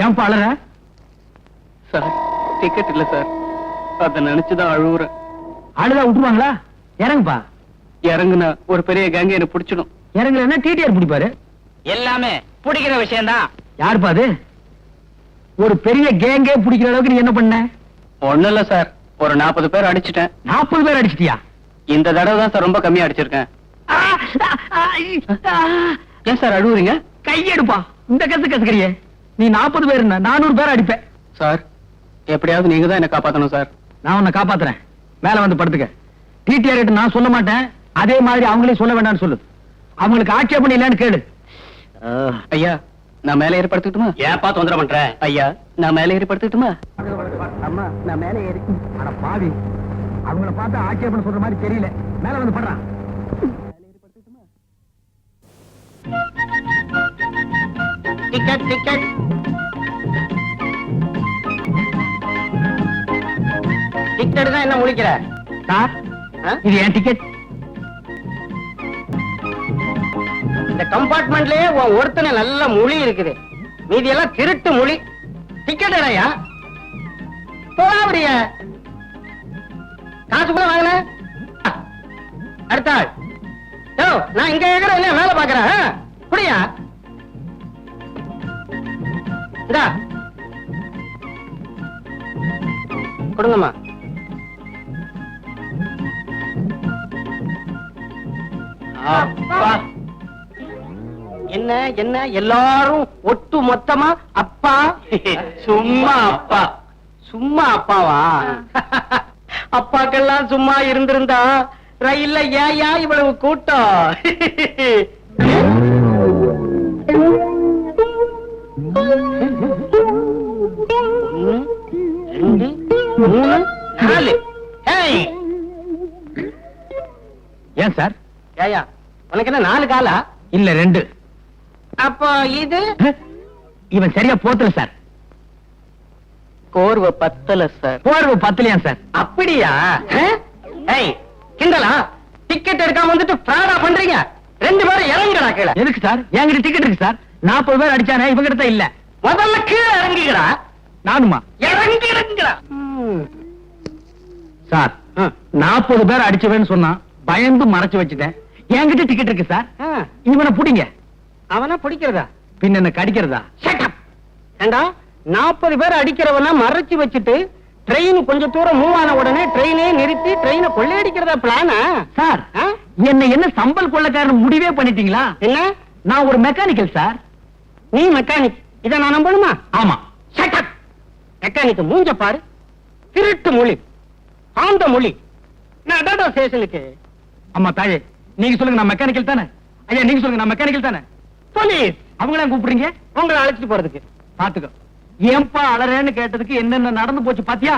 ஏன்பா அழற? Sir ticket இல்ல சார், அத நினைச்சுதான் அழுவுறேன். அழுதா விட்டுருவாங்களா? இறங்குப்பா. இறங்குனா ஒரு பெரிய கேங்க என்ன பிடிச்சிடும். இறங்குறேன்னா டிடிஆர் பிடிப்பாரு. எல்லாமே பிடிக்கிற விஷயம்தான். யாருப்பா அது? ஒரு பெரிய கேங்கே பிடிக்கிற அளவுக்கு நீ என்ன பண்ண? ஒண்ணும் இல்ல சார், ஒரு 40 பேர் அடிச்சிட்டேன். 40 பேர் அடிச்சிட்டியா? இந்த தடவை தான் சார் ரொம்ப கம்மியா அடிச்சிருக்கேன். ஏன் சார் அழுவுறீங்க? கையெடுப்பா. இந்த கசுக்கறியே நீ 40 பேர் 400 பேர் அடிப்பேன். சார் எப்படியாவது நீங்க தான் என்ன காப்பாத்தணும் சார். நான் உன்னை காப்பாத்துறேன். மேல வந்து படுத்துக்க. டிடிஆர் கிட்ட நான் சொல்ல மாட்டேன், அதே மாதிரி அவங்களே சொல்ல வேண்டாம்னு சொல்லு. அவங்களுக்கு ஆட்சேபணம் இல்லைன்னு கேளு. ஐயா நான் மேலே ஏறி படுத்துக்கிட்டுமா? ஏப்பா தொந்தரவு பண்ற? ஐயா நான் மேலே ஏறி படுத்துக்கிட்டுமா? அம்மா நான் மேலே ஏறி. அட பாவி, அவங்கள பார்த்தா ஆட்சேபணம் சொல்ற மாதிரி தெரியல. மேல வந்து படுறான். டிக்கெட் டிக்கெட் டிக்கெட் தான் என்ன முழிக்கிற? சார் இது என் டிக்கெட். இந்த கம்பார்ட்மெண்ட்லயே ஒருத்தனை நல்ல மொழி இருக்குது, மீதி எல்லாம் திருட்டு மொழி. டிக்கெட் இல்லையா? போடாபடிய காசு கூட வாங்கின. அடுத்த ஆள். நான் இங்க இருக்கிறேன், இல்லையா மேல பாக்குறேன். புரியா? இந்தா கொடுங்கம்மா. அப்பா என்ன என்ன எல்லாரும் ஒட்டு மொத்தமா அப்பா? சும்மா அப்பா. சும்மா அப்பாவா? அப்பாக்கெல்லாம் சும்மா இருந்திருந்தா ரயில்ல ஏயா இவ்வளவு கூட்டம்? ஒன்னு, 2, 3, 4. ஏன் சார்? ஏயா உனக்கு என்ன 4 காலா? இல்ல 2. அப்போ இது இவன் சரியா போத்தல சார். கோர்வை பத்தல சார். போர்வு பத்தலையா சார்? அப்படியா? கிண்டலா? டிக்கெட் எடுக்காம வந்துட்டு பிராடா பண்றீங்க. 2 பேரும் இறங்குடா கீழே. எதுக்கு சார்? என்கிட்ட டிக்கெட் இருக்கு சார். 40 பேர் அடிச்சானே, இவங்க கிட்ட இல்ல. முதல்ல கீழே இறங்குகிறா. நானுமா? இறங்குறா சார். 40 பேர் அடிச்சவன்னு சொன்னா பயந்து மறைச்சு வச்சுட்டேன். என்கிட்ட டிக்கெட் இருக்கு சார். இவனை புடிங்க. அவனா பிடிக்கிறதா? பின்ன என்ன கடிக்கிறதா? ஏண்டா 40 பேர் அடிக்கிறவனா மறைச்சு வச்சுட்டு ட்ரெயின் கொஞ்சம் தூரம் மூவ் ஆன உடனே ட்ரெயினே நிறுத்தி ட்ரெயினை கொள்ளையடிக்கிறதா பிளானா? சார் என்ன சம்பல் கொள்ளக்காரன் முடிவே பண்ணிட்டீங்களா? என்ன? நான் ஒரு மெக்கானிக்கல் சார். நீ மெக்கானிக், இதை நான் நம்பணுமா? ஆமா. மெக்கானிக் மூஞ்ச பாரு. திருட்டு மொழி, ஆந்த மொழி. நான் ஸ்டேஷனுக்கு. அம்மா தாயே, நீங்க சொல்லுங்க நான் மெக்கானிக்கல் தானே? ஐயா நீங்க சொல்லுங்க நான் மெக்கானிக்கல் தானே? போலீஸ். அவங்கள கூப்பிடுறீங்க? உங்களை அழைச்சிட்டு போறதுக்கு. பாத்துக்கோ. ஏன்பா அலறேன்னு கேட்டதுக்கு என்னென்ன நடந்து போச்சு பாத்தியா?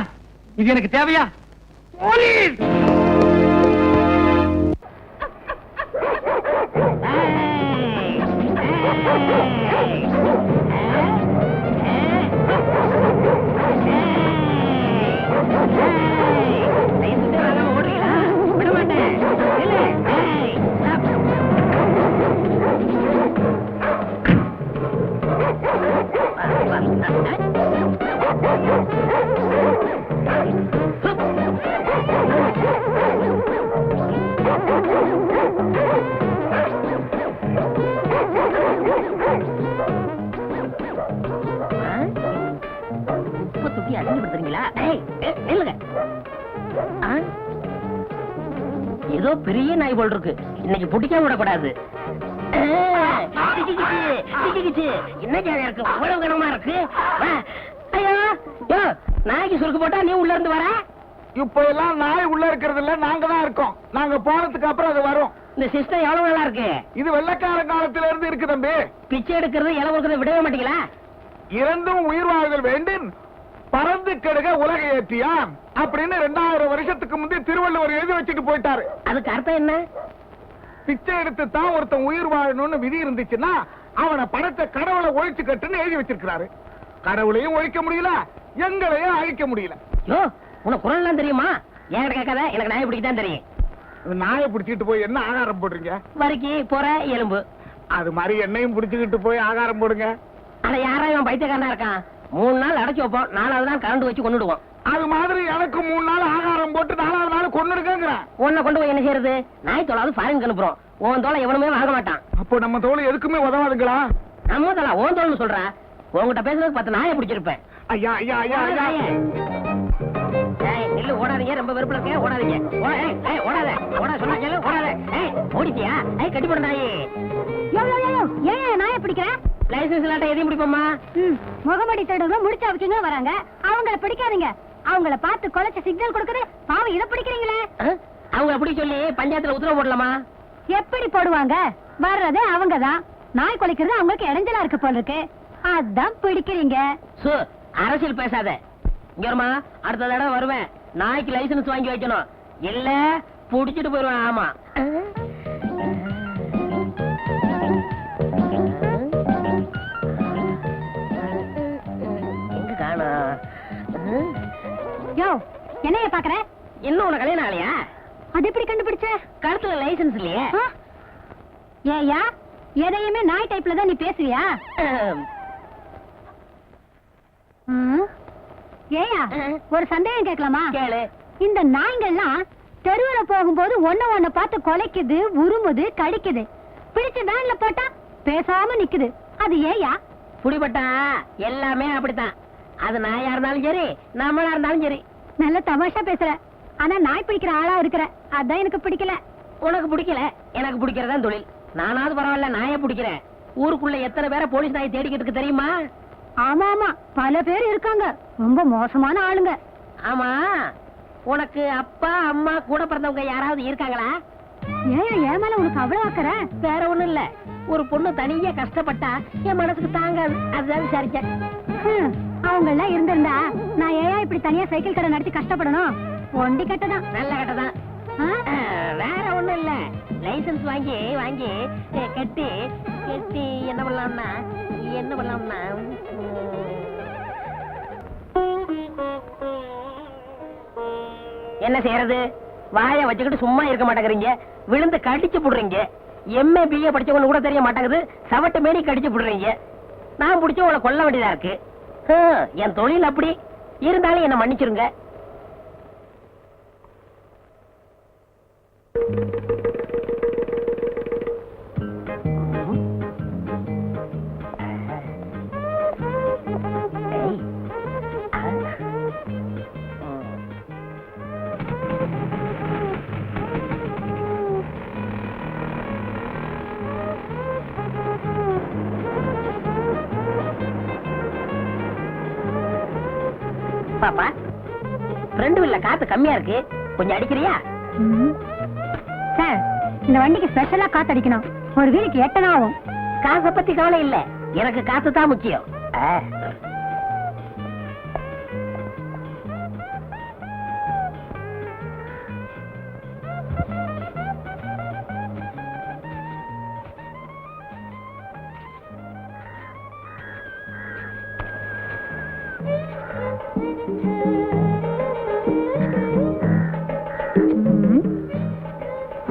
இது எனக்கு தேவையா? போலீஸ். ஏதோ பெரிய நாய் போல் இருக்கு, இன்னைக்கு பிடிக்காம விடக்கூடாது. என்ன ஜாலியா இருக்கு, அவ்வளவு கனமா இருக்கு. ஐயோ நாய்க்கு சுருக்கு போட்டா நீ உள்ள இருந்து வர. இப்ப எல்லாம் நாய் உள்ள இருக்கிறது இல்ல, நாங்க தான் இருக்கோம். நாங்க போனதுக்கு அப்புறம் அது வரும். இந்த சிஸ்டம் எவ்வளவு நல்லா இருக்கு. இது வெள்ளக்கார காலத்துல இருந்து இருக்கு தம்பி. பிச்சை எடுக்கிறது இலை கொடுக்கறத விடவே மாட்டீங்களா? இறந்தும் உயிர் வாழ்தல் வேண்டும், பறந்து கெடுக உலக ஏற்றியான் அப்படின்னு 2000 வருஷத்துக்கு முந்தைய திருவள்ளுவர் எழுதி வச்சுட்டு போயிட்டாரு. அதுக்கு அர்த்தம் என்ன? பிச்சை எடுத்து தான் ஒருத்தன் உயிர் வாழணும்னு விதி இருந்துச்சுன்னா அவனை படைச்ச கடவுளை ஒழிச்சு கட்டுன்னு எழுதி வச்சிருக்கிறாரு. கடவுளையும் ஒழிக்க முடியல, எங்களையும் அழிக்க முடியல. உனக்கு குரல் எல்லாம் தெரியுமா? என்கிட்ட கேட்காத, எனக்கு நாயை பிடிக்கதான் தெரியும். நாயை பிடிச்சிட்டு போய் என்ன ஆகாரம் போடுறீங்க? வரைக்கு போற எலும்பு. அது மாதிரி என்னையும் பிடிச்சுக்கிட்டு போய் ஆகாரம் போடுங்க. அட யாரா இவன் பைத்தியக்காரனா இருக்கான்? 3 நாள் அடைச்சு வைப்போம், 4வது நாள் கரண்ட் வச்சு கொண்டுடுவோம். அது மாதிரி எனக்கு 3 நாள் ஆகாரம் போட்டு 4வது நாள் கொன்னுடுக்கங்கிறேன். உன்னை கொண்டு போய் என்ன செய்யறது? நாய் தோலாவது ஃபாரின் அனுப்புறோம். உன் தோலை எவனுமே வாங்க மாட்டான். அப்போ நம்ம தோல் எதுக்குமே உதவாதுங்களா? நம்ம தோலா உன் தோல்னு சொல்ற? உங்ககிட்ட பேசுறதுக்கு 10 நாயை பிடிச்சிருப்பேன். ஐயா ஐயா ஐயா ஐயா நில்லு, ஓடாதீங்க, ரொம்ப வெறுப்புல இருக்க, ஓடாதீங்க. ஓடாத, ஓட சொன்னா கேளு, ஓடாத. ஓடிட்டியா? கட்டி போட நாயே. ஏன் நாயை பிடிக்கிற? லைசன்ஸ் இல்லாட்ட எதையும் பிடிப்போமா? முகமடி தேடுங்க முடிச்சு அவக்கிங்க வராங்க, அவங்கள பிடிக்காதீங்க. அவங்கள பார்த்து கொலைச்ச சிக்னல் கொடுக்குது, பாவம் இதை பிடிக்கிறீங்களே. அவங்க அப்படி சொல்லி பஞ்சாயத்துல உத்தரவு போடலாமா? எப்படி போடுவாங்க? வர்றதே அவங்கதான். நாய் கொலைக்கிறது அவங்களுக்கு இடைஞ்சலா இருக்கு போல இருக்கு, அதான் பிடிக்கிறீங்க. அரசியல் பேசாத. இங்க வருமா, அடுத்த தடவை வருவேன், நாய்க்கு லைசன்ஸ் வாங்கி வைக்கணும், இல்ல புடிச்சிட்டு போயிருவேன். ஆமா, எங்க காணோம்? யோ, என்னைய பாக்குற? இன்னும் உனக்கு கல்யாணம் ஆகலையா? அது எப்படி கண்டுபிடிச்ச? கழுத்துல லைசன்ஸ் இல்லையே. ஏயா, எதையுமே நாய் டைப்ல தான் நீ பேசுவியா? ஏயா, ஒரு சந்தேகம் கேட்கலாமா? கேளு. இந்த நாய்கள்லாம் தெருவுல போகும்போது ஒண்ணு பார்த்து கொலைக்குது, உருமுது, கடிக்குது. பிடிச்சு வேன்ல போட்டா பேசாம நிக்குது, அது ஏயா? புடிபட்டா எல்லாமே அப்படித்தான். அது நாயா இருந்தாலும் சரி, நம்மளா இருந்தாலும் சரி. நல்ல தமாஷா பேசுற, ஆனா நாய் பிடிக்கிற ஆளா இருக்கிற, அதான் எனக்கு பிடிக்கல. உனக்கு பிடிக்கல, எனக்கு பிடிக்கிறதான் தொழில். நானாவது பரவாயில்ல, நாயை பிடிக்கிறேன். ஊருக்குள்ள எத்தனை பேரை போலீஸ் நாயை தேடிக்கிட்டு இருக்கு தெரியுமா? ஆமா ஆமா, பல பேர் இருக்காங்க, ரொம்ப மோசமான ஆளுங்க. ஆமா, உனக்கு அப்பா அம்மா கூட பிறந்தவங்க யாராவது இருக்காங்களா? ஏன் ஏன் மேல உனக்கு அவ்வளவு ஆக்கற? வேற ஒண்ணும் இல்ல, ஒரு பொண்ணு தனியா கஷ்டப்பட்டா என் மனசுக்கு தாங்காது, அதுதான் விசாரிச்சேன். அவங்க எல்லாம் இருந்திருந்தா நான் ஏன் இப்படி தனியா சைக்கிள் கடை நடத்தி கஷ்டப்படணும்? ஒண்டி கட்டதான். நல்ல கட்டதான். வேற ஒண்ணும் இல்ல, லைசன்ஸ் வாங்கி வாங்கி கட்டி கட்டி என்ன பண்ணலாம்னா என்ன செய்யறது? வாயை வச்சுக்கிட்டு சும்மா இருக்க மாட்டேங்கிறீங்க, விழுந்து கடிச்சு புடுறீங்க. எம்ஏ பிஏ படிச்சவங்க கூட தெரிய மாட்டேங்குது, சவட்டு மேனி கடிச்சு புடுறீங்க. நான் பிடிச்ச உங்களை கொல்ல வேண்டியதா இருக்கு. என் தொழில் அப்படி இருந்தாலும் என்ன மன்னிச்சிருங்க. பாப்பா, ஃப்ரெண்டு வீல்ல காத்து கம்மியா இருக்கு, கொஞ்சம் அடிக்கிறியா? சார், இந்த வண்டிக்கு ஸ்பெஷலா காத்து அடிக்கணும், ஒரு வீலுக்கு 8 ஆகும். காசை பத்தி கவலை இல்ல, எனக்கு காத்து தான் முக்கியம்.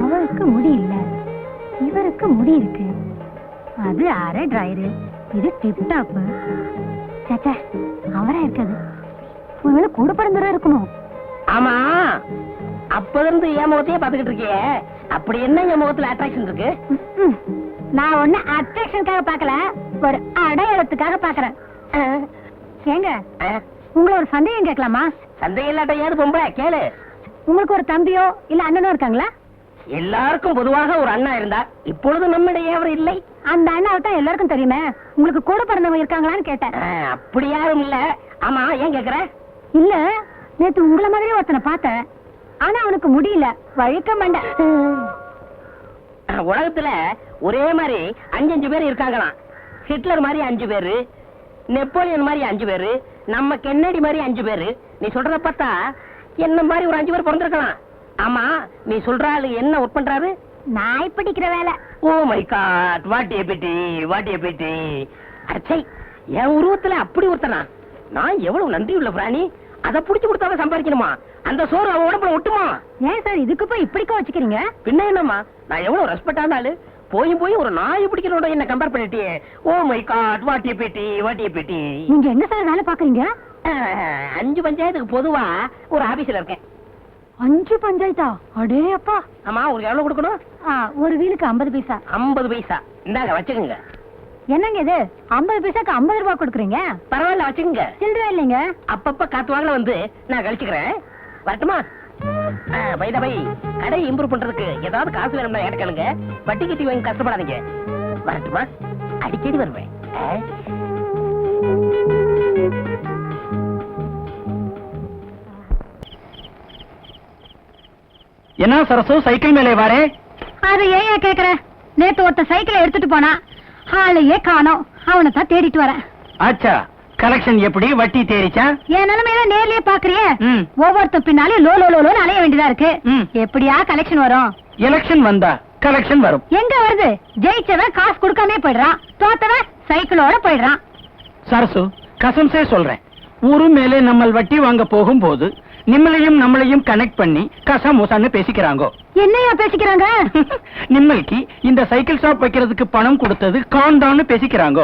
அவருக்கு முடி இல்ல, இவருக்கு முடி இருக்கு. அது அரை டிரைரு, இது டிப் டாப். சேச்சே, அவரா இருக்காது, ஒருவேளை கூட பிறந்தவரா இருக்குமோ? ஆமா, அப்ப இருந்து என் முகத்தையே பாத்துக்கிட்டு இருக்கியே, அப்படி என்ன என் முகத்துல அட்ராக்ஷன் இருக்கு? நான் ஒண்ணு அட்ராக்ஷனுக்காக பாக்கல, ஒரு அடையாளத்துக்காக பாக்குறேன். ஏங்க, உங்களை ஒரு சந்தேகம் கேட்கலாமா? சந்தேகம் இல்லாட்ட ஏது பொம்பளை, கேளு. உங்களுக்கு ஒரு தம்பியோ இல்ல அண்ணனோ இருக்காங்களா? எல்லாருக்கும் பொதுவாக ஒரு அண்ணா இருந்தா, இப்பொழுது நம்மிடையே அவர் இல்லை. அந்த அண்ணாவை தான் எல்லாருக்கும் தெரியுமே, உங்களுக்கு கூட பிறந்தவங்க இருக்காங்களான்னு கேட்டேன். அப்படி யாரும் இல்ல. ஆமா, ஏன் கேக்குற? இல்ல, நேத்து உங்களை மாதிரியே ஒருத்தனை பார்த்தேன், ஆனா அவனுக்கு முடியல, வழுக்க மாட்டேன். உலகத்துல ஒரே மாதிரி 5 பேர் இருக்காங்களாம். ஹிட்லர் மாதிரி 5 பேரு, நெப்போலியன் மாதிரி 5 பேரு, நம்ம கென்னடி மாதிரி 5 பேரு. நீ சொல்றத பார்த்தா என்ன மாதிரி ஒரு 5 பேர் பிறந்திருக்கலாம். ஆமா, நீ சொல்ற ஆளு என்ன ஒர்க் பண்றாரு? நாய் பிடிக்கிற வேலை. Oh my god, what a pity, what a pity. அச்சை, என் உருவத்துல அப்படி ஒருத்தனா? நான் எவ்வளவு நன்றி உள்ள பிராணி. அதை புடிச்சு கொடுத்தாலும் சம்பாதிக்கணுமா? அந்த சோறு அவன் உடம்புல ஒட்டுமா? ஏன் சார் இதுக்கு போய் இப்படிக்கோ வச்சுக்கிறீங்க? பின்ன என்னம்மா, நான் எவ்வளவு ரெஸ்பெக்டான ஆளு. போய் ஒரு நாய் பிடிக்கிறோட என்ன கம்பேர் பண்ணிட்டியே. ஓ மை காட், வாட்டிய பேட்டி. நீங்க என்ன சார் வேலை பாக்குறீங்க? 5 பஞ்சாயத்துக்கு பொதுவா ஒரு ஆபீஸ்ல இருக்கேன். 5 பஞ்சாயத்தா? அடே அப்பா. ஆமா, உங்களுக்கு எவ்வளவு கொடுக்கணும்? ஒரு வீலுக்கு 50 பைசா. 50 பைசா இந்தாங்க, வச்சுக்கோங்க. என்னங்க இது 50 பைசாக்கு 50 ரூபாய் கொடுக்குறீங்க? பரவாயில்ல, வச்சுக்கோங்க. சில்லறை இல்லைங்க. அப்பப்ப காத்து வாங்கல வந்து நான் கழிச்சுக்கிறேன். வரட்டுமா? பை கடை இம்ப்ரூவ் பண்றதுக்கு ஏதாவது காசு வேணும்னா என்கிட்ட கேளுங்க. வட்டி கட்டி வாங்கி கஷ்டப்படாதீங்க. வரட்டுமா? அடிக்கடி வருவேன். என்ன சரசு சைக்கிள் மேலே வாரே? அது ஏன் கேக்குற? நேத்து ஒருத்த சைக்கிளை எடுத்துட்டு போனா, ஆளையே காணோம். அவனை தான் தேடிட்டு வரேன். ஆச்சா, கலெக்ஷன் எப்படி? வட்டி தேறிச்சா? என் நிலைமையில நேர்லயே பாக்குறியே. ம். ஒவ்வொருத்த பின்னாலே லோன்னு அலைய வேண்டியதா இருக்கு. ம். எப்படியா கலெக்ஷன் வரும்? எலெக்ஷன் வந்தா கலெக்ஷன் வரும். எங்க வருது? ஜெயிச்சவன் காசு கொடுக்காம போயிடுறான், தோத்தவன் சைக்கிளோட போயிடுறான். சரசு, கசம்சே சொல்றேன், ஊரு மேலே நம்ம வட்டி வாங்க போகும்போது நம்மளையும் கனெக்ட் பண்ணி கசமுசான்னு பேசிக்கிறாங்க. என்னையா பேசிக்கிறாங்க? நிம்மளுக்கு இந்த சைக்கிள் ஷாப் வைக்கிறதுக்கு பணம் கொடுத்தது காண்டான்னு பேசிக்கிறாங்க.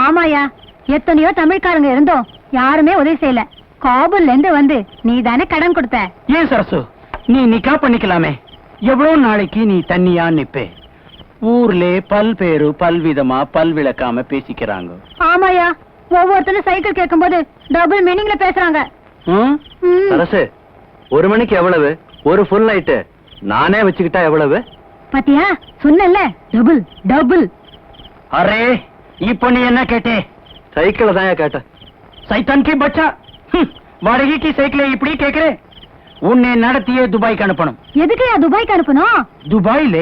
ஆமாயா, எத்தனையோ தமிழ்காரங்க இருந்தோம், யாருமே உதவி செய்யல. காபூல்ல இருந்து வந்து நீ தானே கடன் கொடுத்த. ஏன் சரசு, நீ நிக்கா பண்ணிக்கலாமே. எவ்வளவு நாளைக்கு நீ தண்ணியா நிப்பே? ஊர்ல பல்பேரு பல்விதமா பல்விளக்காம பேசிக்கிறாங்க. ஆமாயா, ஒவ்வொருத்தரும் சைக்கிள் கேட்கும்போது டபுள் மீனிங்ல பேசுறாங்க. ம்? ம். சரசு, 1 மணிக்கு எவ்வளவு? ஒரு ஃபுல் நைட்டு நானே வச்சுக்கிட்டா எவ்வளவு? பாத்தியா, சொன்னல டபுள். அரே, இப்ப நீ என்ன கேட்டே? சைக்கிள தான் கேட்டேன். சைத்தான் கி பச்சா, வாடகைக்கு சைக்கிளை இப்படி கேக்குறே? உன்னை நடத்தியே துபாய்க்கு அனுப்பணும். எதுக்குயா துபாய்க்கு அனுப்பணும்? துபாயில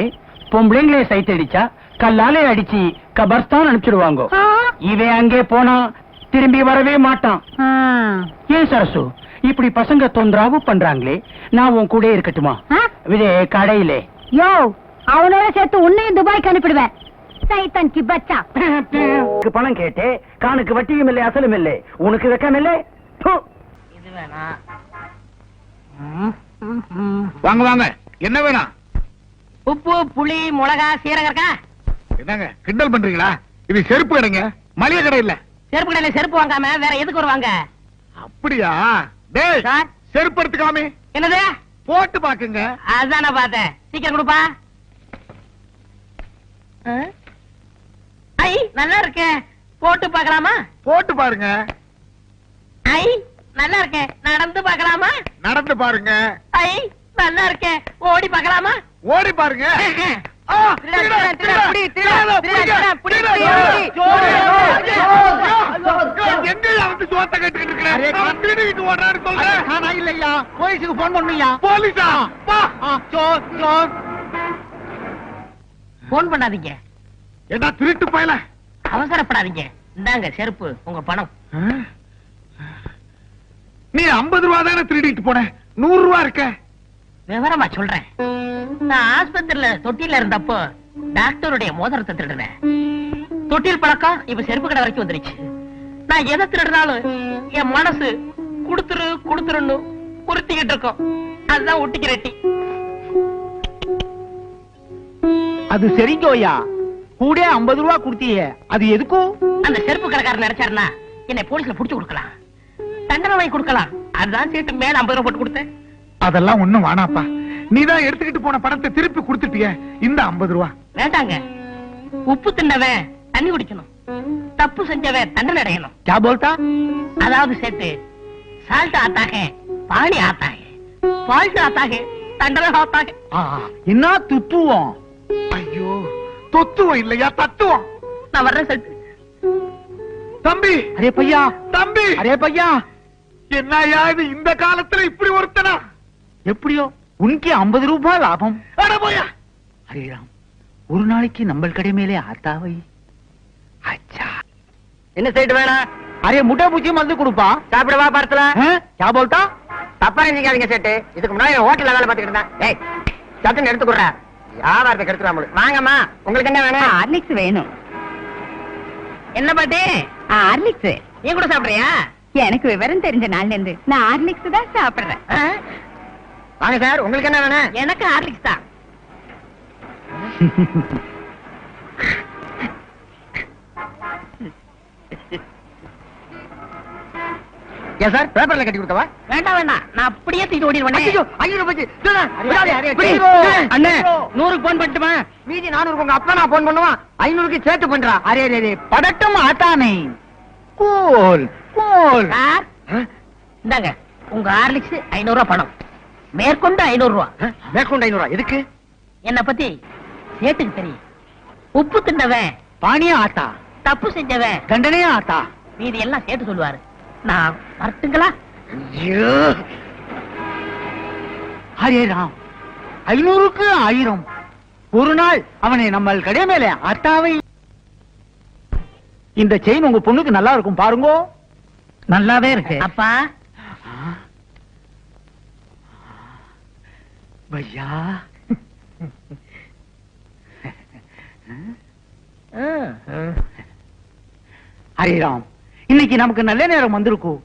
பொம்பளைங்களே சைத்தடிச்சா கல்லாலே அடிச்சு கபர்ஸ்தான் அனுப்பிச்சிடுவாங்க. ஆ? இவன் அங்கே போனா திரும்பி வரவே மாட்டான். ஆ. ஏன் சரசு, இப்படி பசங்க தொந்தரவு பண்றாங்களே, நான் உன் கூட இருக்கட்டுமா? ஆ? இதே கடையிலே யோ, அவனோட சேர்த்து உன்னையும் துபாய்க்கு அனுப்பிடுவேன். சைத்தான் கி பச்சா. பணம் கேட்டே, காணுக்கு வட்டியும் இல்லை அசலும் இல்லை, உனக்கு வெக்கம் இல்லை. இது வேணா. வாங்க, என்ன வேணும்? உப்பு, புளி, மிளகா, சீரகம் இருக்கா? என்னங்க கிண்டல் பண்றீங்களா? இது செருப்பு கடைங்க, மளிகை கடை இல்ல. செருப்பு கடையில செருப்பு வாங்காம வேற எதுக்கு வருவாங்க? அப்படியா? டேய், சார். செருப்பு எடுத்துக்காமே என்னது? போட்டு பாக்குங்க. அதான் நான் பார்த்தேன். சீக்கிரம் கொடுப்பா. ஐ, நல்லா இருக்கே. போட்டு பார்க்கலாமா? போட்டு பாருங்க. ஐ, நல்லா இருக்கே. நடந்து பார்க்கலாமா? நடந்து பாருங்க. ஐ, நல்லா இருக்கே. ஓடி பார்க்கலாமா? ஓடி பாருங்க. ஆ, திருடா, திருடா, புடி, திருடா, திருடா, புடி, புடி. எங்கயா வந்து சோத்த கட்டிக்கிட்டு இருக்கிறேன்? நான் திருடிக்கிட்டு ஓடுறான்னு சொல்றேன். நான் இல்லையா, போலீஸுக்கு போன் பண்ணுயா. போலீஸா? பா. போன் பண்ணாதீங்க, என்ன திருட்டு பயல? அவசரப்படாதீங்க. இந்தாங்க செருப்பு, உங்க பணம். நீ 50 ரூபா தானே திருடிட்டு போன, 100 ரூபா இருக்க. விவரமா சொல்றேன். நான் ஆஸ்பத்திரியில தொட்டில இருந்தப்போ டாக்டருடைய மோதிரத்தை திருடுறேன். தொட்டில் பழக்கம் இப்ப செருப்பு கடை வரைக்கும் வந்துருச்சு. நான் எதை திருடுனாலும் என் மனசு குடுத்துருன்னு உறுத்திக்கிட்டு இருக்கோம். அதுதான் ஒட்டிக்கிறட்டி. அது சரிங்கோயா, கூட 50 ரூபா கொடுத்தியே, அது எதுக்கும்? அந்த செருப்பு கடைக்காரன் நினைச்சாருன்னா என்னை போலீஸ்ல புடிச்சு கொடுக்கலாம், தண்டனை வாங்கி கொடுக்கலாம். அதுதான் சீட்டு மேல 50 ரூபா போட்டு கொடுத்தேன். அதெல்லாம் ஒண்ணும் வானாப்பா, நீதான் எடுத்துக்கிட்டு போன பணத்தை திருப்பி கொடுத்துட்டிய. இந்த 50 ரூபா வேண்டாங்க. உப்பு தின்னவன் தண்ணி குடிக்கணும், தப்பு செஞ்சவன் தண்டனை அடையணும். क्या बोलता? அதாவது சேர்த்து சால்ட் ஆத்தாக பாணி ஆத்தாக, ஃபால்ட் ஆத்தாக தண்டனை ஆத்தாக. என்ன துத்துவோம்? ஐயோ, தொத்துவம் இல்லையா, தத்துவம். நான் வர்றேன் செல்ட்டு. தம்பி, அரே பையா, தம்பி, அரே பையா, என்னையா இது இந்த காலத்துல இப்படி ஒருத்தனா? எப்படியோ உனக்கு 50 ரூபாய் லாபம். அட போயா. அரே ராம், ஒரு நாளைக்கு நம்ம கடை மேலே ஆத்தாவை. அச்சா, என்ன சைட்டு வேணாம்? அரே முட்டை பூச்சி மருந்து கொடுப்பா. சாப்பிடவா பார்த்தல? क्या बोलता? தப்பா நினைக்காதீங்க சேட்டு. இதுக்கு முன்னாடி ஹோட்டல்ல வேலை பார்த்துக்கிட்டு இருந்தேன். ஏய், சட்டுன்னு எடுத்து கொடுறா. வியாபாரத்தை கெடுத்துறாம. வாங்கம்மா, உங்களுக்கு என்ன வேணும்? ஹார்லிக்ஸ் வேணும். என்ன பாட்டி? ஹார்லிக்ஸ். நீ கூட சாப்பிடுறியா? எனக்கு விவரம் தெரிஞ்ச நாள்ல இருந்து நான் ஹார்லிக்ஸ் தான் சாப்பிடுறேன். வாங்க சார், உங்களுக்கு என்ன வேணும்? எனக்கு ஹார்லிக்ஸ் தான். ஏன் சார் பேப்பர்ல கட்டி கொடுக்கவா? வேண்டாம் வேண்டாம், நான் அப்படியே தூக்கிட்டு ஓடிடுவேன். ஐயோ, ஐயோ போச்சு. பிடி. அண்ணே 100க்கு போன் பண்ணட்டுமா? மீதி 400 உங்க அப்பா நான் போன் பண்ணுவான். 500க்கு சேர்த்து பண்றா. அரே அரே படட்டும் ஆட்டானே. Cool cool. சார் இந்தாங்க உங்க ஹார்லிக்ஸ் 500 ரூபாய் பணம், மேற்கொண்டு 500 ரூபாய். மேற்கொண்டு 500 எதுக்கு? என்ன பத்தி சேட்டுக்கு தெரியும். உப்பு தின்னவன் பானியா ஆட்டா, தப்பு செஞ்சவன் தண்டனையா ஆட்டா. மீதி எல்லாம் சேர்த்து சொல்லுவாரு. நான் வரட்டுங்களா? ஐயோ ஹரே ராம், 500க்கு 1000. ஒரு நாள் அவனை நம்ம கடை மேல அத்தாவை. இந்த செயின் உங்க பொண்ணுக்கு நல்லா இருக்கும் பாருங்க. நல்லாவே இருக்கு அப்பா. பையா ஹரிராம், இன்னைக்கு நமக்கு நல்ல நேரம் வந்திருக்கும்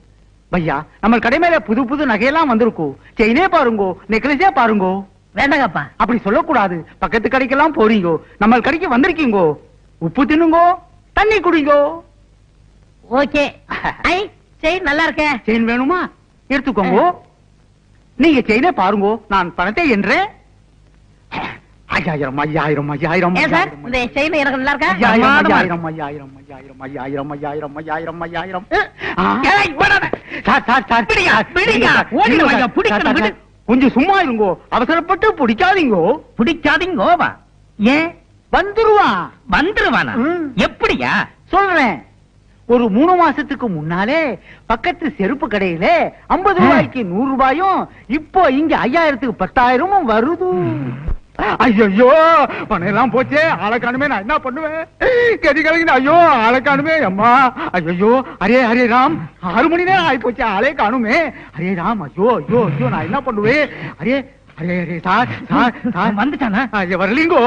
பையா. நம்ம கடை மேல புது புது நகையெல்லாம் வந்திருக்கும். செயினே பாருங்கோ, நெக்லஸே பாருங்கோ. வேண்டாங்கப்பா. அப்படி சொல்லக்கூடாது. பக்கத்து கடைக்கெல்லாம் போறீங்கோ, நம்ம கடைக்கு வந்திருக்கீங்கோ. உப்பு தின்னுங்கோ, தண்ணி குடிங்கோ. ஓகே. ஐ செயின் நல்லா இருக்கே. செயின் வேணுமா? எடுத்துக்கோங்க. நீங்க செயினே பாருங்கோ, நான் பணத்தை என்றேன். 5000 5000 5000. ஏன் சார் இந்த செயின் எனக்கு நல்லா இருக்கா? 5000 5000 5000 5000 5000 5000. ஏய், ஓடாத. சார் பிடிங்க, பிடிங்க. ஓடிடுங்க ஐயா, பிடிக்கணும், விடு. கொஞ்சம் சும்மா இருங்கோ, அவசரப்பட்டு பிடிக்காதீங்கோ. பிடிக்காதீங்கோவா? ஏன் வந்துருவான். வந்துருவானா? எப்படியா? சொல்றேன். ஒரு 3 மாசத்துக்கு முன்னாலே பக்கத்து செருப்பு கடையில 50 ரூபாய்க்கு 100 ரூபாயும், இப்போ இங்க 5000க்கு 10,000 வருது. ஐயோ பணம் எல்லாம் போச்சே, ஆளை காணுமே, நான் என்ன பண்ணுவேன்? கதி கலங்கின. ஐயோ ஆளை காணுமே அம்மா. ஐயோ அரே அரே ராம், 6 மணி நேரம் ஆகி போச்சு, ஆளே காணுமே. அரே ராம், ஐயோ ஐயோ ஐயோ, நான் என்ன பண்ணுவேன்? Array array array sir sir sir வந்துட்டானா? வரலீங்கோ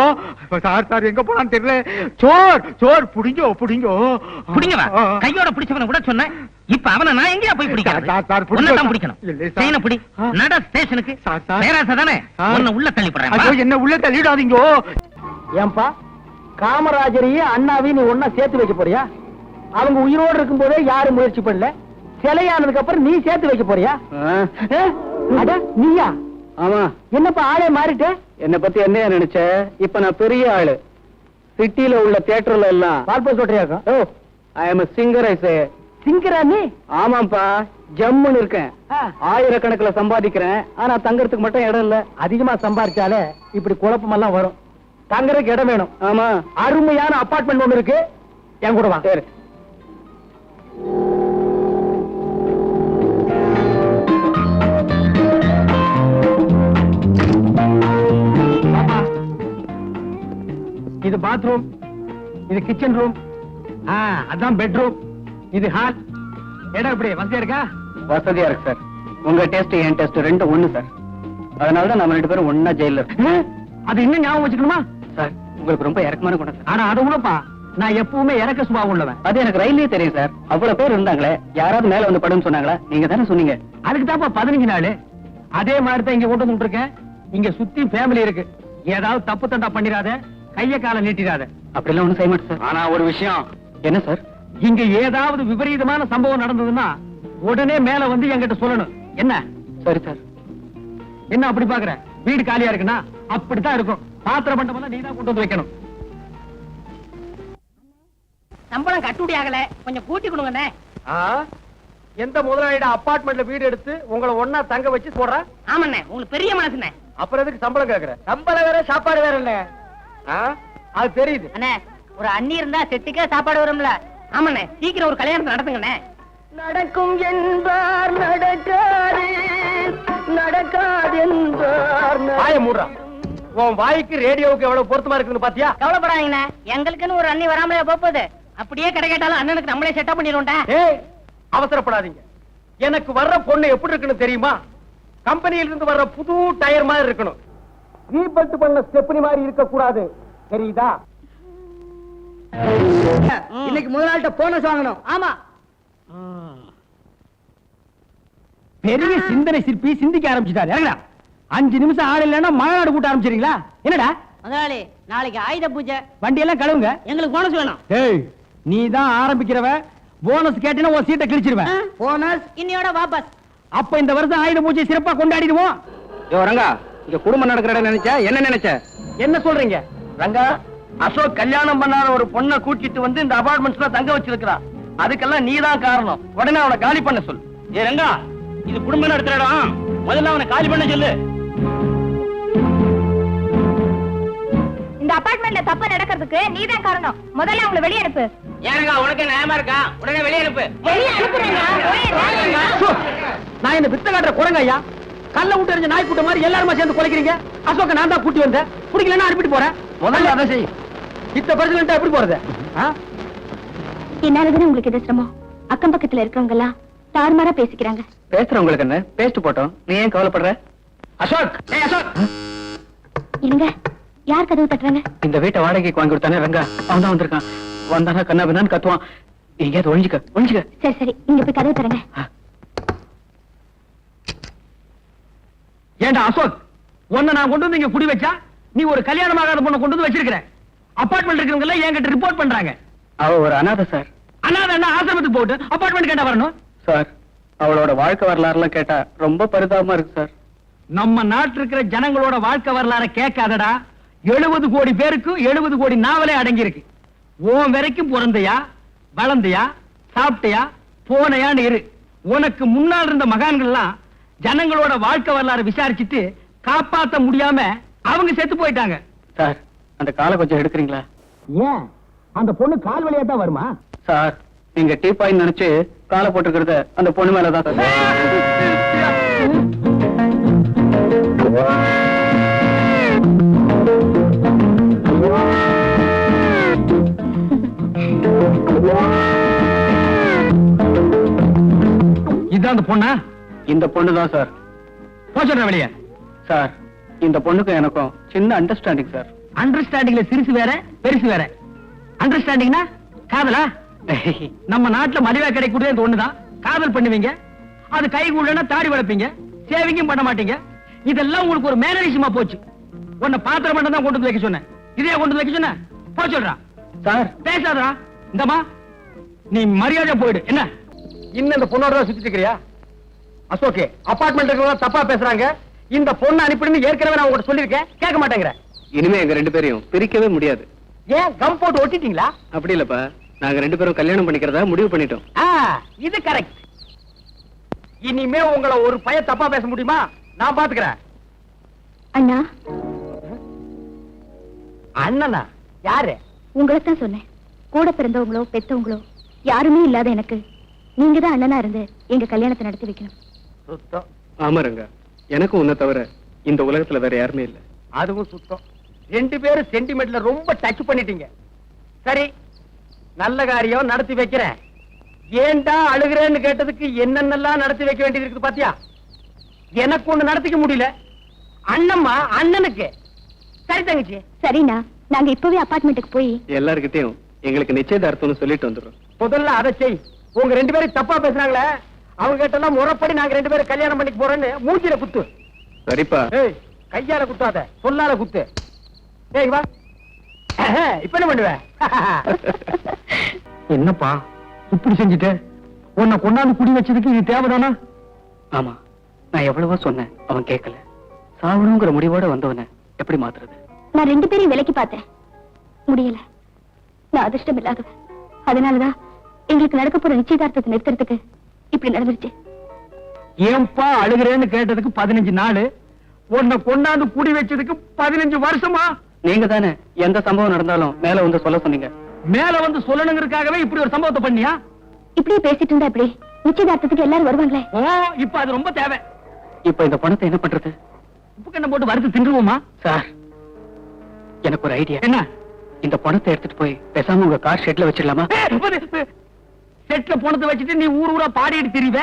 சார். சார் எங்க போனான்னு தெரியல. சோர் சோர் புடிங்கோ புடிங்கோ. பிடிங்கவா? கையோட பிடிச்சவன கூட சொன்னேன். இப்ப அவனை நான் எங்கயா போய் பிடிக்கிறது? சார், சார், பிடிங்க. உன்னை தான் பிடிக்கணும். இல்லை, சார். செயினை பிடி. நட ஸ்டேஷனுக்கு. Sir, sir. பேராசை தானே? சார். உன்னை உள்ள தள்ளி போடுறேன். ஐயோ என்ன உள்ள தள்ளிடாதீங்கோ. ஏன்பா காமராஜரையும் அண்ணாவையும் நீ ஒன்னா சேர்த்து வைக்க போறியா? அவங்க உயிரோடு இருக்கும் போதே யாரும் முயற்சி பண்ணல, சிலையானதுக்கு அப்புறம் நீ சேர்த்து வைக்க போறியா? அட நீயா? ஆமா, என்னப்பா ஆளே மாறிட்ட? என்ன பத்தி என்ன நினைச்ச? இப்ப நான் பெரிய ஆளு. சிட்டில உள்ள தியேட்டர்ல எல்லாம் பால்போ சொல்றியாக்கா? ஓ, ஐ அம் சிங்கர். ஐ சே. சிங்கரா நீ? ஆமாப்பா, ஜம்முன்னு இருக்கேன். ஆ. 1000கணக்கில் சம்பாதிக்கிறேன். ஆனா தங்கறதுக்கு மட்டும் இடம் இல்ல. அதிகமா சம்பாரிச்சாலே இப்படி குழப்பமெல்லாம் வரும். தங்கறதுக்கு இடம் வேணும். ஆமா, அருமையான அபார்ட்மெண்ட் ஒண்ணு இருக்கு, என் கூட வா. சரி. இது பாத்ரூம், இது கிச்சன் ரூம், அதான் பெட்ரூம், இது ஹால். இடம் எப்படி வசதியா இருக்கா? வசதியா இருக்கு சார். உங்க டேஸ்ட் என் டேஸ்ட் ரெண்டும் ஒண்ணு சார். அதனாலதான் நம்ம 2 பேரும் ஒன்னா ஜெயில இருக்கோம். அது இன்னும் ஞாபகம் வச்சுக்கணுமா? சார் உங்களுக்கு ரொம்ப இறக்கமான குணம் சார். ஆனா அது உனப்பா, நான் எப்பவுமே இறக்க சுபாவம் உள்ளவன். அது எனக்கு ரயிலே தெரியும் சார். அவ்வளவு பேர் இருந்தாங்களே, யாராவது மேல வந்து படுன்னு சொன்னாங்களா? நீங்க தானே சொன்னீங்க. அதுக்கு தான்ப்பா 15 நாள். அதே மாதிரி தான் இங்க கொண்டு வந்து இருக்கேன். இங்க சுத்தி ஃபேமிலி இருக்கு. ஏதாவது தப்பு தண்டா பண்ணிராத, கைய கால நீட்டிராத. அப்படிலாம் ஒண்ணும் செய்ய மாட்டேன் சார். ஆனா ஒரு விஷயம், என்ன சார்? இங்க ஏதாவது விபரீதமான சம்பவம் நடந்ததுன்னா உடனே மேல வந்து என்கிட்ட சொல்லணும். என்ன? சரி சார். என்ன அப்படி பாக்குற? வீடு காலியா இருக்குன்னா அப்படித்தான் இருக்கும். பாத்திர பண்டமெல்லாம் நீ தான் கொண்டு வந்து வைக்கணும். சம்பளம் கட்டுப்படி ஆகல, கொஞ்சம் கூட்டி கொடுங்கண்ணே. எந்த முதலாளியோட அபார்ட்மெண்ட்ல வீடு எடுத்து உங்களை ஒன்னா தங்க வச்சு போடுறா? ஆமாண்ணே, உங்களுக்கு பெரிய மனசுண்ணே. அப்புறம் எதுக்கு சம்பளம் கேக்குற? சம்பளம் வேற சாப்பாடு வேற இல்ல. அது தெரியுது. அண்ணே, ஒரு அண்ணி இருந்தா செட்டுக்கே சாப்பாடு வரும்ல. ஆமாண்ணே, சீக்கிரம் ஒரு கல்யாணத்தை நடத்துங்கண்ணே. நடக்கும் என்பார் நடக்காது, நடக்காது என்பார். வாய மூடுறா. உன் வாய்க்கு ரேடியோவுக்கு எவ்வளவு பொருத்தமா இருக்குன்னு பாத்தியா? கவலைப்படாதீங்கண்ணே, எங்களுக்குன்னு ஒரு அண்ணி வராமலே போகுது. அப்படியே கடை கேட்டாலும் அண்ணனுக்கு நம்மளே செட்டப் பண்ணிடுவோம்டா. ஏய், அவசரப்படாதீங்க. எனக்கு வர்ற பொண்ணு எப்படி இருக்குன்னு தெரியுமா? கம்பெனியில இருந்து வர்ற புது டயர் மாதிரி இருக்கணும். ரீபல்ட் பண்ண ஸ்டெப்னி மாதிரி இருக்க கூடாது, தெரியுதா? இன்னைக்கு முதலாளிட்ட போனஸ் வாங்கணும். ஆமா, பெரிய சிந்தனை சிற்பி சிந்திக்க ஆரம்பிச்சுட்டாரு. இறங்கடா. 5 நிமிஷம் ஆள் இல்லைன்னா மாநாடு கூட்ட ஆரம்பிச்சிருங்களா? என்னடா முதலாளி, நாளைக்கு ஆயுத பூஜை, வண்டி எல்லாம் கழுவுங்க. எங்களுக்கு போனஸ் வேணும். ஏய், நீ தான் ஆரம்பிக்கிறவ. போனஸ் கேட்டினா உன் சீட்டை கிழிச்சிருவேன். போனஸ் இன்னையோட வாபஸ். அப்ப இந்த வருஷம் ஆயுத பூஜை சிறப்பா கொண்டாடிடுவோம். யோ ரங்கா, இங்க குடும்பம் நடக்கிற இடம் நினைச்ச என்ன நினைச்ச? என்ன சொல்றீங்க? ரங்கா, அசோக் கல்யாணம் பண்ணாத ஒரு பொண்ணை கூட்டிட்டு வந்து இந்த அபார்ட்மெண்ட்ஸ்ல தங்க வச்சிருக்கான். அதுக்கெல்லாம் நீதான் காரணம். உடனே அவனை காலி பண்ண சொல்லு. ஏ ரங்கா, இது குடும்பம் நடத்துற இடம். முதல்ல அவனை காலி பண்ண சொல்லு. இந்த அபார்ட்மெண்ட்ல தப்பு நடக்கிறதுக்கு நீதான் காரணம். முதல்ல அவங்களை வெளியே அனுப்பு. ஏங்க உனக்கு நியாயமா இருக்கா? உடனே வெளியே அனுப்பு. வெளியே அனுப்புறேங்க. நான் இந்த வித்த காட்டுற குரங்க ஐயா. கல்ல விட்டு எறிஞ்ச நாய் கூட்ட மாதிரி எல்லாருமா சேர்ந்து குலைக்கிறீங்க. அசோக்க நான் தான் கூட்டி வந்தேன். குடிக்கலன்னா அனுப்பிட்டு போறேன். முதல்ல அதை செய். இத்த பிரசிடென்ட்டா எப்படி போறது? என்னாலதானே உங்களுக்கு இது சிரமம். அக்கம் பக்கத்துல இருக்கவங்க எல்லாம் தாறுமாறா பேசிக்கிறாங்க. பேசுறவங்களுக்கு என்ன? பேசிட்டு போட்டோம். நீ ஏன் கவலைப்படுற? அசோக், ஏய் அசோக். இருங்க, யார் கதவு தட்டுறாங்க? இந்த வீட்டை வாடகைக்கு வாங்கி கொடுத்தானே ரங்கா, அவன் தான் வந்திருக்கான். வந்தானா கண்ணா பின்னான்னு கத்துவான். எங்கேயாவது ஒழிஞ்சுக்க. சரி சரி, இங்க போய் கதவு தரங்க. ஏண்டா அசோக், உன்னை நான் கொண்டு வந்து இங்க குடி வச்சா நீ ஒரு கல்யாணம் ஆகாத பொண்ணை கொண்டு வந்து வச்சிருக்கிற. அபார்ட்மெண்ட் இருக்கிறவங்க எல்லாம் என்கிட்ட ரிப்போர்ட் பண்றாங்க. அவ ஒரு அனாதை சார். அனாதை என்ன ஆசிரமத்துக்கு போட்டு அபார்ட்மெண்ட் கேட்டா வரணும் சார்? அவளோட வாழ்க்கை வரலாறுலாம் கேட்டா ரொம்ப பரிதாபமா இருக்கு சார். நம்ம நாட்டில் இருக்கிற ஜனங்களோட வாழ்க்கை வரலாற கேட்காதடா. 70 கோடி பேருக்கு 70 கோடி நாவலே அடங்கி இருக்கு. உன் வரைக்கும் பிறந்தையா, வளர்ந்தையா, சாப்பிட்டையா, போனையான்னு இரு. உனக்கு முன்னால் இருந்த மகான்கள்லாம் ஜனங்களோட வாழ்க்கை வரலாறு விசாரிச்சுட்டு காப்பாத்த முடியாம அவங்க செத்து போயிட்டாங்க. சார், அந்த காலை கொஞ்சம் எடுக்கிறீங்களா? ஏன் அந்த பொண்ணு கால் வழியா தான் வருமா? சார், நீங்க டீப்பாயின்னு நினைச்சு காலை போட்டுக்கிறத அந்த பொண்ணு மேலதான் சார். இதுதான் அந்த பொண்ணா? இந்த பொண்ணு தான் சார். போச்சுடுற வெளியே. சார், இந்த பொண்ணுக்கும் எனக்கும் சின்ன அண்டர்ஸ்டாண்டிங் சார். அண்டர்ஸ்டாண்டிங்ல சிறுசு வேற பெருசு வேற. அண்டர்ஸ்டாண்டிங்னா காதலா? நம்ம நாட்டுல மலிவா கிடைக்கூடிய இந்த ஒண்ணுதான். காதல் பண்ணுவீங்க, அது கை கூடனா தாடி வளர்ப்பீங்க, சேவிங்கும் பண்ண மாட்டீங்க. இதெல்லாம் உங்களுக்கு ஒரு மேனரிசமா போச்சு. உன்னை பாத்திரம் மட்டும் தான் கொண்டு வந்து வைக்க சொன்னேன். இதே கொண்டு வந்து வைக்க சொன்ன போச்சுடுறா. சார், பேசாதடா. இந்தமா நீ மரியாதை போயிடு. என்ன இன்னும் இந்த பொண்ணோட சுத்திட்டு இருக்கிறியா? அசோகே, அபார்ட்மெண்ட் இருக்கிறவங்க தப்பா பேசுறாங்க. இந்த பொண்ணு அனுப்பிடுன்னு ஏற்கனவே நான் உங்ககிட்ட சொல்லியிருக்கேன். கேட்க மாட்டேங்கிற. இனிமே எங்க ரெண்டு பேரையும் பிரிக்கவே முடியாது. ஏன் கம் போட்டு ஒட்டிட்டீங்களா? அப்படி இல்லப்பா, நாங்க ரெண்டு பேரும் கல்யாணம் பண்ணிக்கிறதா முடிவு பண்ணிட்டோம். இது கரெக்ட். இனிமே உங்களை ஒரு பையன் தப்பா பேச முடியுமா? நான் பாத்துக்கிறேன். அண்ணா. அண்ணனா? யாரு? உங்களை தான் சொன்னேன். கூட பிறந்தவங்களோ பெத்தவங்களோ யாருமே இல்லாத எனக்கு நீங்க தான் அண்ணனா இருந்து எங்க கல்யாணத்தை நடத்தி வைக்கணும். சுத்தம். ஆமாருங்க, எனக்கும் உன்னை தவிர இந்த உலகத்துல வேற யாருமே இல்ல. அதுவும் சுத்தம். ரெண்டு பேரும் சென்டிமெண்ட்ல ரொம்ப டச் பண்ணிட்டீங்க. சரி, நல்ல காரியம் நடத்தி வைக்கிறேன். ஏன்டா அழுகிறேன்னு கேட்டதுக்கு என்னென்னலாம் நடத்தி வைக்க வேண்டியது இருக்குது பாத்தியா? எனக்கு ஒண்ணு நடத்திக்க முடியல. அண்ணம்மா அண்ணனுக்கு. சரி தங்கச்சி. சரிண்ணா, நாங்க இப்பவே அபார்ட்மெண்ட்டுக்கு போய் எல்லார்கிட்டயும் எங்களுக்கு நிச்சயதார்த்தம்னு சொல்லிட்டு வந்துடுறோம். முதல்ல அதை செய். உங்க ரெண்டு பேரும் தப்பா பேசுறாங்களே, அவங்க கிட்ட முறைப்படி நாங்க ரெண்டு பேரும் கல்யாணம் பண்ணிக்க போறோன்னு மூஞ்சில குத்து. சரிப்பா. ஏய், கையால குத்தாத, சொல்லால குத்து. ஏய் வா. இப்ப என்ன பண்ணுவ? என்னப்பா இப்படி செஞ்சுட்டு உன்னை கொண்டாந்து குடி வச்சதுக்கு இது தேவைதானா? ஆமா, நான் எவ்வளவோ சொன்னேன், அவன் கேட்கல. சாவணுங்கிற முடிவோட வந்தவன எப்படி மாத்துறது? நான் ரெண்டு பேரையும் விலைக்கு பார்த்தேன், முடியல. நான் அதிர்ஷ்டம் இல்லாதவ. அதனாலதான் எங்களுக்கு நடக்க போற நிச்சயதார்த்தத்தை நிறுத்துறதுக்கு இப்படி நடந்துருச்சு. ஏன்பா அழுகிறேன்னு கேட்டதுக்கு 15 நாள், உன்னை கொண்டாந்து குடி வச்சதுக்கு 15 வருஷமா? நீங்க தானே எந்த சம்பவம் நடந்தாலும் மேல வந்து சொல்ல சொன்னீங்க. மேல வந்து சொல்லணுங்கிறதுக்காகவே இப்படி ஒரு சம்பவத்தை பண்ணியா? இப்படியே பேசிட்டு இருந்தா எப்படி? நிச்சயதார்த்தத்துக்கு எல்லாரும் வருவாங்களே. ஓ, இப்ப அது ரொம்ப தேவை. இப்ப இந்த பணத்தை என்ன பண்றது? உப்பு கண்ணை போட்டு வறுத்து தின்றுவோமா? சார், எனக்கு ஒரு ஐடியா. என்ன? இந்த பணத்தை எடுத்துட்டு போய் பேசாம உங்க கார் ஷெட்ல வச்சிடலாமா? செட்ல பணத்தை வச்சுட்டு நீ ஊர் ஊரா பாடிட்டு திரிவ,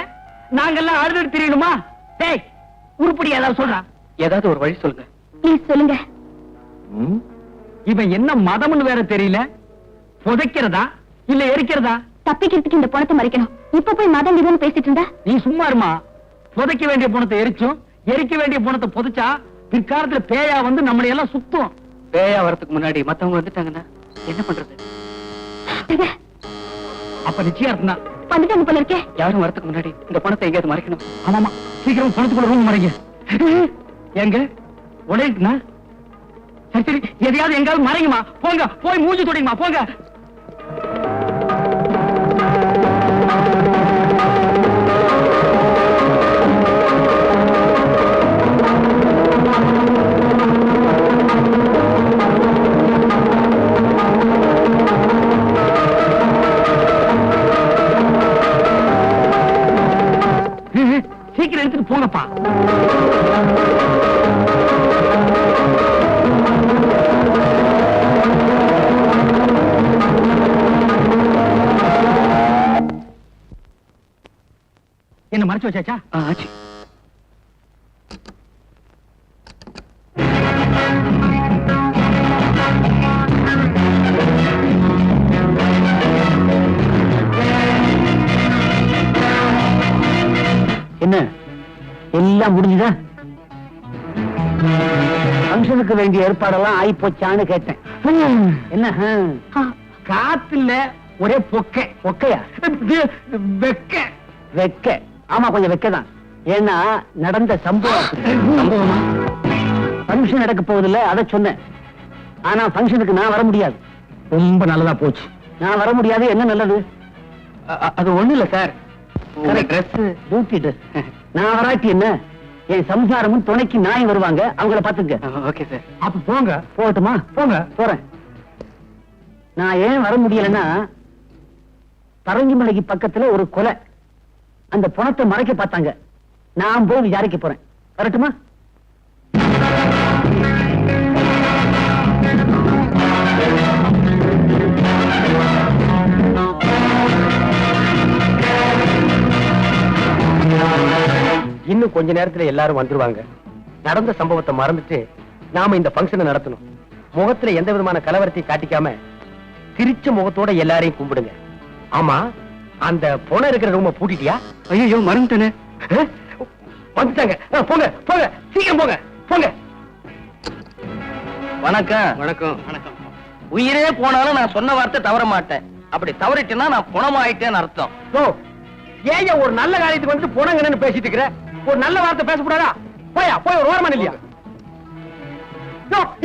நாங்கெல்லாம் அழுதுட்டு திரியணுமா? டேய், உருப்படி ஏதாவது சொல்றா. ஏதாவது ஒரு வழி சொல்லுங்க. ப்ளீஸ் சொல்லுங்க. இவன் என்ன மதம்னு வேற தெரியல. புதைக்கிறதா இல்ல எரிக்கிறதா? தப்பிக்கிறதுக்கு இந்த பணத்தை மறைக்கணும். இப்ப போய் மதம் இதுன்னு பேசிட்டு இருந்தா? நீ சும்மா இருமா. புதைக்க வேண்டிய பணத்தை எரிச்சும் எரிக்க வேண்டிய பணத்தை புதைச்சா பிற்காலத்துல பேயா வந்து நம்மளை எல்லாம் சுத்தும். பேயா வரதுக்கு முன்னாடி மத்தவங்க வந்துட்டாங்கன்னா என்ன பண்றது? அப்ப நிச்சயம் தான். வந்துட்டாங்க போல இருக்கே. யாரும் வரதுக்கு முன்னாடி இந்த பணத்தை எங்கேயாவது மறைக்கணும். ஆமாமா, சீக்கிரம் பணத்துக்குள்ள ரூம் மறைங்க. எங்க உடையுதுண்ணா? சரி சரி, எதையாவது எங்காவது மறைங்கம்மா. போங்க, போய் மூஞ்சி தொடங்குமா, போங்க. சீக்கிரம் எடுத்துட்டு போங்கப்பா. என்ன மறைச்சு வச்சாச்சா? ஆச்சு. என்ன எல்லாம் முடிஞ்சுதா? ஃபங்க்ஷனுக்கு வேண்டிய ஏற்பாடெல்லாம் ஆயி போச்சான்னு கேட்டேன். என்ன காத்து இல்ல, ஒரே பொக்கை. பொக்கையா? வெக்க. வெக்க. ஆமா, கொஞ்சம் வெக்கதான். ஏன்னா நடந்த சம்பவம். ஃபங்க்ஷன் நடக்க போவதில்லை, அதை சொன்னேன். ஆனா ஃபங்க்ஷனுக்கு நான் வர முடியாது. ரொம்ப நல்லதா போச்சு. நான் வர முடியாது. என்ன நல்லது? அது ஒண்ணு இல்ல சார், டியூட்டி ட்ரெஸ். நான் வராட்டி என்ன, என் சம்சாரமும் துணைக்கு நாய் வருவாங்க, அவங்கள பாத்துக்க. Okay sir. அப்ப போங்க. போகட்டுமா? போங்க. போறேன். நான் ஏன் வர முடியலன்னா, பரங்கிமலைக்கு பக்கத்துல ஒரு கொலை. அந்த பணத்தை மறைக்க பார்த்தாங்க. நான் போய் விசாரிக்க போறேன். வரட்டுமா? இன்னும் கொஞ்ச நேரத்துல எல்லாரும் வந்துருவாங்க. நடந்த சம்பவத்தை மறந்துட்டு நாம இந்த ஃபங்க்ஷனை நடத்தணும். முகத்துல எந்த விதமான கலவரத்தையும் காட்டிக்காம சிரிச்ச முகத்தோட எல்லாரையும் கும்பிடுங்க. ஆமா, அந்த பொணம் இருக்கிற ரூம பூட்டிட்டியா? ஐயோ, மறந்துட்டேனே. வந்துட்டாங்க. போங்க போங்க, சீக்கிரம் போங்க போங்க. வணக்கம். வணக்கம். வணக்கம். உயிரே போனாலும் நான் சொன்ன வார்த்தை தவற மாட்டேன். அப்படி தவறிட்டேன்னா நான் புணமாயிட்டேன்னு அர்த்தம். ஏன் ஒரு நல்ல காரியத்துக்கு வந்து போனங்கன்னு பேசிட்டு இருக்கிற? ஒரு நல்ல வார்த்தை பேசக்கூடாதா? போயா, போய் ஒரு ஓரமான இல்லையா?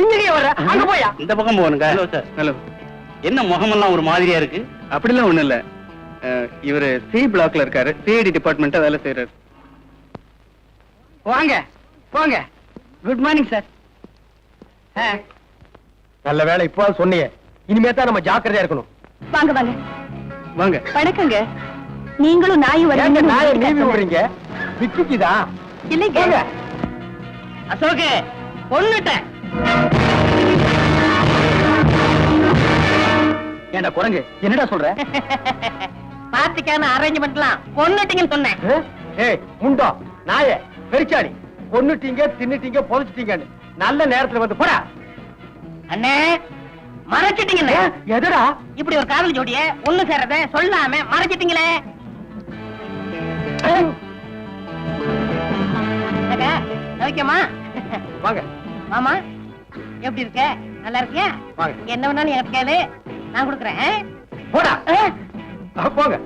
இங்கே வர்ற, அங்க போயா. இந்த பக்கம் போகணுங்க. Hello sir. ஹலோ. என்ன முகமெல்லாம் ஒரு மாதிரியா இருக்கு? அப்படிலாம் ஒண்ணு இல்ல. இவரு சி பிளாக்ல இருக்காரு, சிஐடி டிபார்ட்மெண்ட் வேலை செய்யறாரு. வாங்க போங்க. Good morning sir. நல்ல வேலை இப்போ சொன்னீங்க. இனிமே தான் நம்ம ஜாக்கிரதையா இருக்கணும். வாங்க வாங்க வாங்க. வணக்கங்க. நீங்களும் நாயும் ஏங்க நாயை நீவி வருவீங்க? விடுறீங்க? விக்கிக்குதா? இல்லைங்க. அசோக்கு கொன்னுட்டேன். ஏண்டா குரங்கு, என்னடா சொல்ற? பார்ட்டிக்கான அரேஞ்ச்மெண்ட்லாம் கொன்னுட்டீங்கன்னு சொன்னேன். ஏய் முண்டோ, நாயே, பெரிச்சாடி, கொன்னுட்டீங்க, தின்னுட்டீங்க, புதைச்சிட்டீங்கன்னு நல்ல நேரத்துல வந்து போடா. அண்ணே, மறைச்சிட்டீங்கண்ணே. எதுடா? இப்படி ஒரு காதல் ஜோடிய ஒண்ணு சேர்றத சொல்லாம மறைச்சிட்டீங்களே. ஓகேமா? வாங்க. மாமா எப்படி இருக்க? நல்லா இருக்கியா? வாங்க. என்ன வேணாலும் எனக்கு கேளு, நான் கொடுக்குறேன். போடா. போங்க.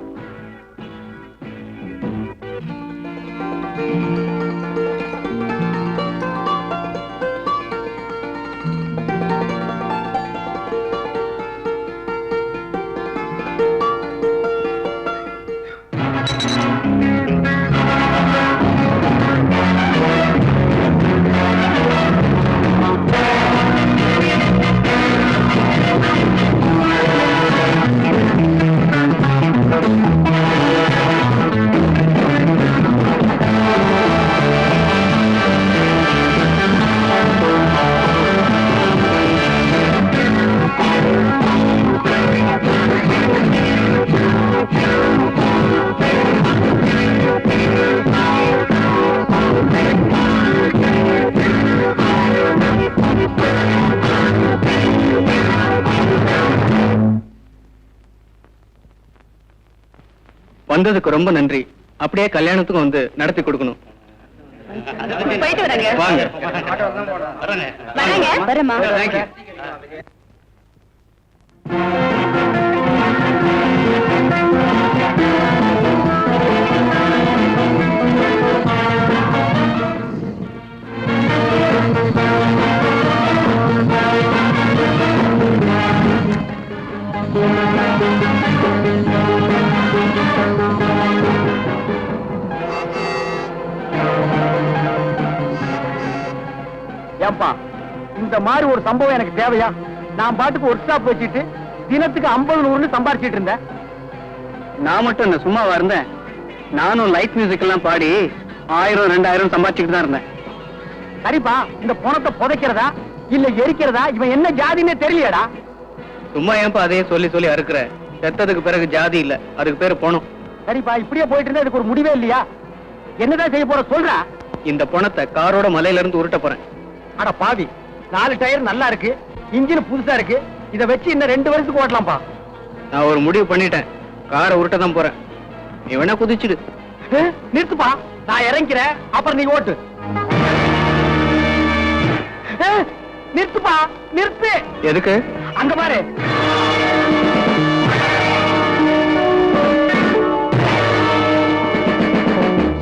வந்ததுக்கு ரொம்ப நன்றி. அப்படியே கல்யாணத்துக்கும் வந்து நடத்தி கொடுக்கணும். போயிட்டு வரேங்க. வாங்க. வரேங்க. வரேம்மா. Thank you. ஏன்பா இந்த மாதிரி ஒரு சம்பவம் எனக்கு தேவையா? நான் பாட்டுக்கு ஒர்க் ஷாப் வச்சுட்டு தினத்துக்கு 50-100 சம்பாரிச்சிட்டு இருந்தேன். நான் மட்டும் என்ன சும்மாவா இருந்தேன்? நானும் லைட் மியூசிக் எல்லாம் பாடி 1000-2000 சம்பாதிச்சுட்டு தான் இருந்தேன். சரிப்பா, இந்த பணத்தை புதைக்கிறதா இல்ல எரிக்கிறதா இவன் என்ன ஜாதின்னே தெரியலடா. சும்மா ஏன்பா அதையே சொல்லி சொல்லி அறுக்குற? செத்ததுக்கு பிறகு ஜாதி இல்ல, அதுக்கு பேரு பணம். சரிப்பா, இப்படியே போயிட்டு இருந்தா இதுக்கு ஒரு முடிவே இல்லையா? என்னதான் செய்ய போற சொல்றா? இந்த பணத்தை காரோட மலையில இருந்து உருட்ட போறேன். அட பாவி, 4 டயர் நல்லா இருக்கு, இன்ஜின் புதுசா இருக்கு, இத வச்சு இன்னும் 2 வருஷத்துக்கு ஓட்டலாம்ப்பா. நான் ஒரு முடிவு பண்ணிட்டேன், காரை உருட்ட தான் போறேன். நீ வேணா குதிச்சுடு. நிறுத்துப்பா, நான் இறங்கிறேன், அப்புறம் நீ ஓட்டு. நிறுத்துப்பா, நிறுத்து. எதுக்கு? அங்க பாரு.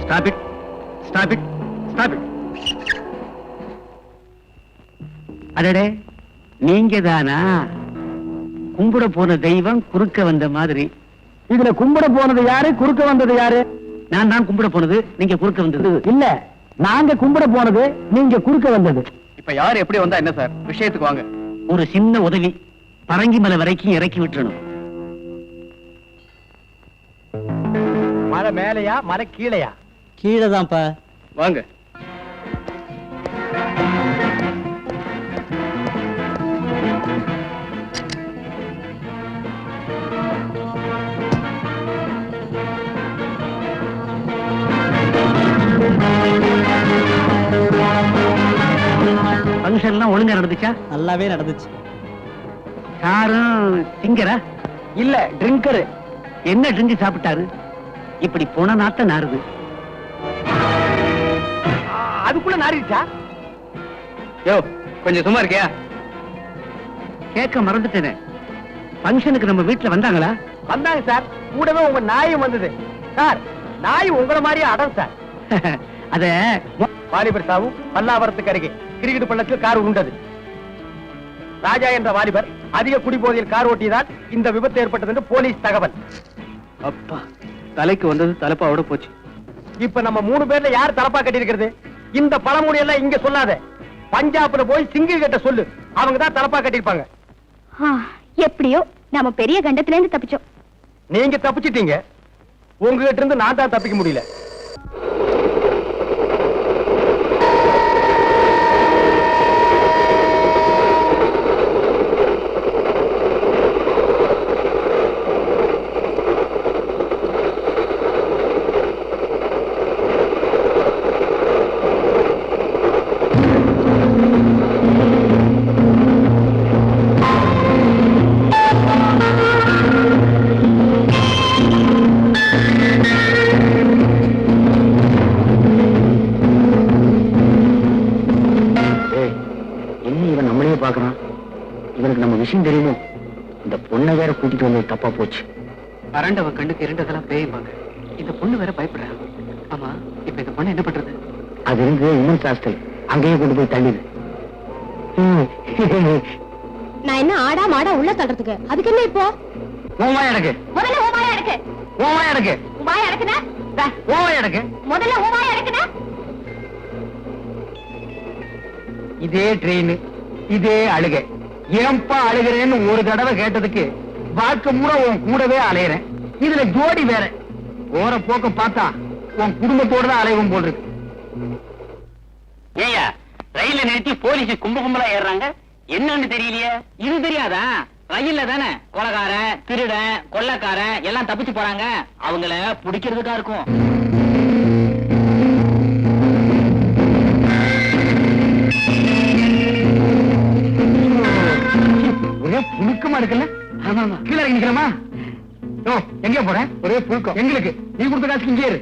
Stop it. Stop it. Stop it. அடடே, நீங்க தானா? கும்பிட போன தெய்வம் குறுக்க வந்த மாதிரி. இதுல கும்பிட போனது யாரு, குறுக்க வந்தது யாரு? நான் தான் கும்பிட போனது, நீங்க குறுக்க வந்தது. இல்ல, நாங்க கும்பிட போனது, நீங்க குறுக்க வந்தது. இப்ப யாரு எப்படி வந்தா என்ன சார்? விஷயத்துக்கு வாங்க. ஒரு சின்ன உதவி, பரங்கிமலை வரைக்கும் இறக்கி விட்டுறணும். மலை மேலையா, மலை கீழையா? கீழே தான்ப்பா. வாங்க. ஃபங்க்ஷன் எல்லாம் ஒழுங்கா நடந்துச்சா? நல்லாவே நடந்துச்சு. யாரும் சிங்கரா? இல்ல, ட்ரிங்கரு. என்ன ட்ரிங்க் சாப்பிட்டாரு? இப்படி போன நாத்த நாறுது. அதுக்குள்ள நாரிடுச்சா? யோ, கொஞ்சம் சும்மா இருக்கியா? கேட்க மறந்துட்டேனே, ஃபங்க்ஷனுக்கு நம்ம வீட்டுல வந்தாங்களா? வந்தாங்க சார், கூடவே உங்க நாயும் வந்தது. சார், நாய் உங்கள மாதிரியே அடம் சார். அத வாலிபர் சாவு பல்லாவரத்துக்கு அருகே கிரிக்கெட் பள்ளத்தில் கார் உண்டது. ராஜா என்ற வாலிபர் அதிக குடிபோதையில் கார் ஓட்டியதால் இந்த விபத்து ஏற்பட்டது என்று போலீஸ் தகவல். அப்பா, தலைக்கு வந்தது தலைப்பாவோட போச்சு. இப்ப நம்ம 3 பேர்ல யார் தலப்பா கட்டி இருக்கிறது? இந்த பழமொழி எல்லாம் இங்க சொல்லாத, பஞ்சாப்ல போய் சிங்கிள் கிட்ட சொல்லு, அவங்க தான் தலப்பா கட்டிருப்பாங்க. எப்படியோ நம்ம பெரிய கண்டத்துல இருந்து தப்பிச்சோம். நீங்க தப்பிச்சிட்டீங்க, உங்ககிட்ட இருந்து நான் தான் தப்பிக்க முடியல. இவனுக்கு நம்ம விஷயம் தெரியுமோ? இந்த பொண்ணை வேற கூட்டிட்டு வந்து தப்பா போச்சு. அரண்டவ கண்ணுக்கு இரண்டதெல்லாம் பேய்பாங்க. இந்த பொண்ணு வேற பயப்படுறா. ஆமா, இப்ப இந்த பொண்ணு என்ன பண்றது? அது இருந்து உமன்ஸ் ஹாஸ்டல், அங்கேயே கொண்டு போய் தள்ளிடு. நான் என்ன ஆடா மாடா உள்ள தள்ளுறதுக்கு? அதுக்கு என்ன இப்போ? ஓமா எனக்கு முதல்ல ஓமாயா இருக்கு. ஓமா எனக்கு வாயா இருக்குனா? ஓமா எனக்கு முதல்ல ஓமாயா இருக்குனா? இதே ட்ரெயின், இதே அழுகை. ஏன்பா அழுகிறேன்னு ஒரு தடவை கேட்டதுக்கு வாழ்க்கை பூரா உன் கூடவே அலையிறேன். இதுல ஜோடி வேற. போற போக்க பார்த்தா உன் குடும்பத்தோட தான் அலைவும் போல் இருக்கு. ஏயா, ரயில நிறுத்தி போலீஸ் கும்பலா ஏறாங்க, என்னன்னு தெரியலையே. இது தெரியாதா? ரயில்ல தானே கொலைகார, திருடன், கொள்ளக்கார எல்லாம் தப்பிச்சு போறாங்க. அவங்கள பிடிக்கிறதுக்கா இருக்கும். ஒரே புழுக்கமா இருக்குல்ல? கீழே நிக்கிறமா? எங்க போற? ஒரே புழுக்கம் எங்களுக்கு. நீ கொடுத்த காசுக்கு இங்கே இரு.